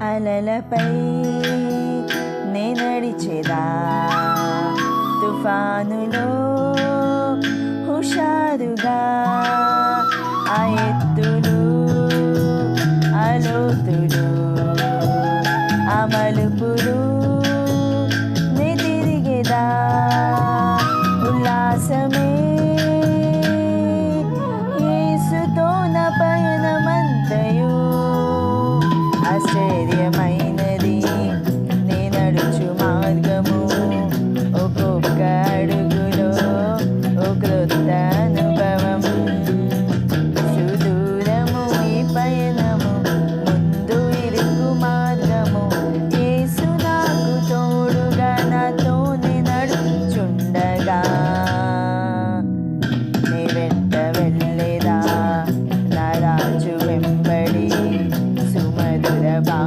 అలలపై నే నడిచెదా, తుఫానులో హుషారుగా. ఆ ఎత్తులు ఆ లోతులు ఆ మలుపులు నే తిరిగేదా. ఉల్లాసమే యేసుతో నా పయనమంతయు, ఆశ్చర్యమై